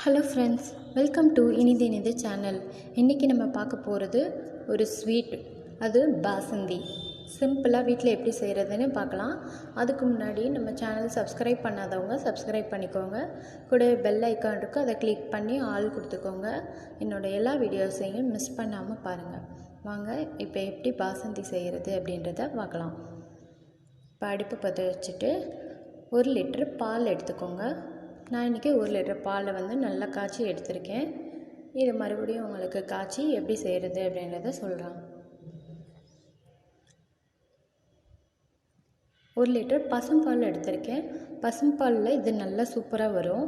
Hello friends, welcome to இனிது channel. இன்றைக்கி நம்ம பார்க்க போகிறது ஒரு ஸ்வீட், அது பாசந்தி. சிம்பிளாக வீட்டில் எப்படி செய்கிறதுன்னு பார்க்கலாம். அதுக்கு முன்னாடி நம்ம சேனல் சப்ஸ்கிரைப் பண்ணாதவங்க சப்ஸ்கிரைப் பண்ணிக்கோங்க. கூட பெல் ஐக்கான் இருக்குது, அதை கிளிக் பண்ணி ஆல் கொடுத்துக்கோங்க. என்னோடய எல்லா வீடியோஸையும் மிஸ் பண்ணாமல் பாருங்கள். வாங்க இப்போ எப்படி பாசந்தி செய்கிறது அப்படின்றத பார்க்கலாம். இப்போ அடுப்பு பற்ற வச்சுட்டு 1 லிட்டர் பால் எடுத்துக்கோங்க. நான் இன்றைக்கி 1 லிட்டர் பாலை நல்லா காய்ச்சி எடுத்திருக்கேன். இது மறுபடியும் உங்களுக்கு காய்ச்சி எப்படி செய்கிறது அப்படின்றத சொல்கிறேன். 1 லிட்டர் பசும்பால் எடுத்திருக்கேன். பசும்பாலில் இது நல்லா சூப்பராக வரும்.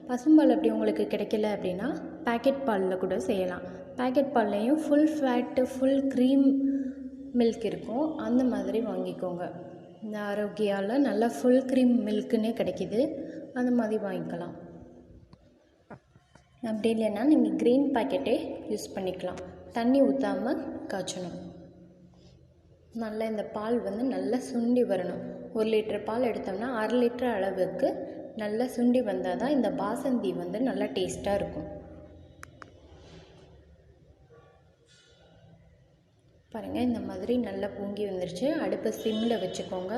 பசும்பால் அப்படி உங்களுக்கு கிடைக்கல அப்படின்னா பேக்கெட் பாலில் கூட செய்யலாம். பேக்கெட் பால்லையும் full fat full cream milk இருக்கும், அந்த மாதிரி வாங்கிக்கோங்க. இந்த ஆரோக்கியாவில் நல்லா ஃபுல் க்ரீம் மில்க்குன்னே கிடைக்கிது, அந்த மாதிரி வாங்கிக்கலாம். அப்படி இல்லைன்னா நீங்கள் க்ரீன் பேக்கெட்டே யூஸ் பண்ணிக்கலாம். தண்ணி ஊற்றாமல் காய்ச்சணும். நல்லா இந்த பால் நல்லா சுண்டி வரணும். 1 லிட்டர் பால் எடுத்தோம்னா 1/2 லிட்டர் அளவுக்கு நல்லா சுண்டி வந்தால் தான் இந்த பாசந்தி நல்லா டேஸ்ட்டாக இருக்கும். பாருங்கள், இந்த மாதிரி நல்லா பொங்கி வந்துருச்சு. அடுப்பை சிம்மில் வச்சுக்கோங்க.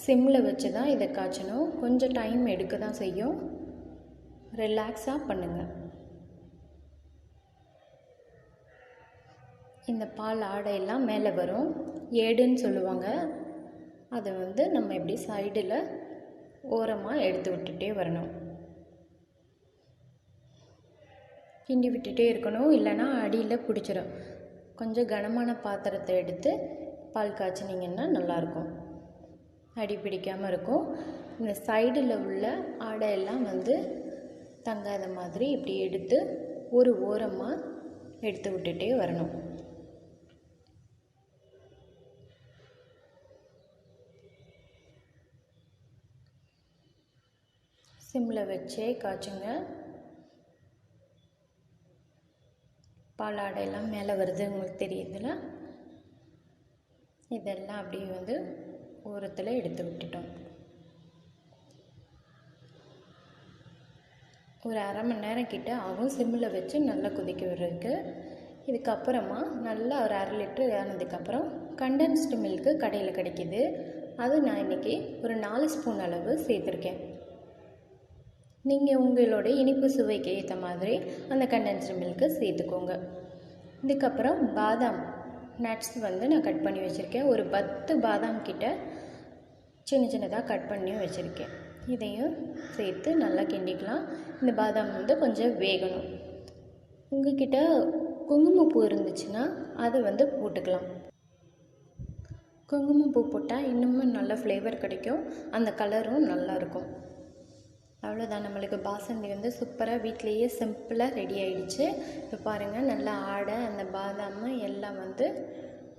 சிம்மில் வச்சு தான் இதை காய்ச்சணும். கொஞ்சம் டைம் எடுக்க தான் செய்யும். ரிலாக்ஸாக பண்ணுங்கள். இந்த பால் ஆடையெல்லாம் மேலே வரும், ஏடுன்னு சொல்லுவாங்க. அதை நம்ம இப்படி சைடில் ஓரமாக எடுத்து விட்டுட்டே வரணும். கிண்டி விட்டுட்டே இருக்கணும், இல்லைன்னா அடியில் பிடிச்சிடும். கொஞ்சம் கனமான பாத்திரத்தை எடுத்து பால் காய்ச்சினிங்கன்னா நல்லாயிருக்கும், அடி பிடிக்காமல் இருக்கும். இந்த சைடில் உள்ள ஆடையெல்லாம் தங்காத மாதிரி இப்படி எடுத்து ஒரு ஓரமாக எடுத்து விட்டுட்டே வரணும். சிம்மில் வச்சே காய்ச்சுங்க. பால் ஆடையெல்லாம் மேலே வருது, உங்களுக்கு தெரியுதுல. இதெல்லாம் அப்படியே ஓரத்தில் எடுத்து விட்டுட்டோம். ஒரு 1/2 மணி நேரம் கிட்ட ஆகும் சிம்மில் வச்சு நல்லா கொதிக்க விடுறதுக்கு. இதுக்கப்புறமா நல்லா ஒரு 1/2 லிட்டர் ஆனதுக்கப்புறம் கண்டென்ஸ்டு மில்க்கு கடையில் கிடைக்கிது. அது நான் இன்றைக்கி ஒரு 4 ஸ்பூன் அளவு சேர்த்துருக்கேன். நீங்கள் உங்களோட இனிப்பு சுவைக்கு ஏற்ற மாதிரி அந்த கண்டென்ஸ்டு மில்க்கு சேர்த்துக்கோங்க. இதுக்கப்புறம் பாதாம் நட்ஸ் நான் கட் பண்ணி வச்சுருக்கேன். ஒரு 10 பாதாம் கிட்ட சின்ன சின்னதாக கட் பண்ணி வச்சுருக்கேன். இதையும் சேர்த்து நல்லா கிண்டிக்கலாம். இந்த பாதாம் கொஞ்சம் வேகணும். உங்கள்கிட்ட குங்குமப்பூ இருந்துச்சுன்னா அதை போட்டுக்கலாம். குங்குமப்பூ போட்டால் இன்னமும் நல்ல ஃப்ளேவர் கிடைக்கும், அந்த கலரும் நல்லாயிருக்கும். அவ்வளோதான், நம்மளுக்கு பாசந்தி சூப்பராக வீட்டிலையே சிம்பிளாக ரெடி ஆகிடுச்சு. இப்போ பாருங்கள், நல்லா ஆடை அந்த பாதாம் எல்லாம்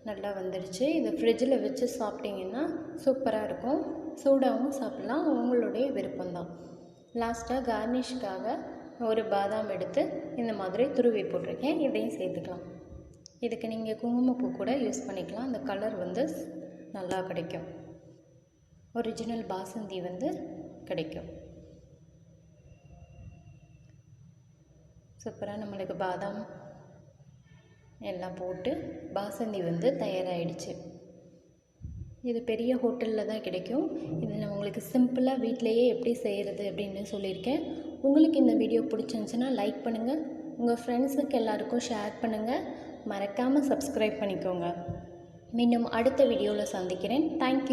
நல்லா வந்துடுச்சு. இதை ஃப்ரிட்ஜில் வச்சு சாப்பிட்டிங்கன்னா சூப்பராக இருக்கும். சூடாகவும் சாப்பிட்லாம், உங்களுடைய விருப்பம்தான். லாஸ்ட்டாக கார்னிஷ்காக ஒரு பாதாம் எடுத்து இந்த மாதிரி துருவி போட்டிருக்கேன், இதையும் சேர்த்துக்கலாம். இதுக்கு நீங்கள் குங்குமப்பூ கூட யூஸ் பண்ணிக்கலாம், அந்த கலர் நல்லா கிடைக்கும். ஒரிஜினல் பாசந்தி கிடைக்கும். சூப்பராக நம்மளுக்கு பாதாம் எல்லாம் போட்டு பாசந்தி தயாராகிடுச்சு. இது பெரிய ஹோட்டலில் தான் கிடைக்கும். இது நான் உங்களுக்கு சிம்பிளாக வீட்டிலையே எப்படி செய்கிறது அப்படின்னு சொல்லியிருக்கேன். உங்களுக்கு இந்த வீடியோ பிடிச்சிருந்துச்சுன்னா லைக் பண்ணுங்கள், உங்கள் ஃப்ரெண்ட்ஸுக்கு எல்லாருக்கும் ஷேர் பண்ணுங்கள், மறக்காமல் சப்ஸ்கிரைப் பண்ணிக்கோங்க. மீண்டும் அடுத்த வீடியோவில் சந்திக்கிறேன். தேங்க்யூ.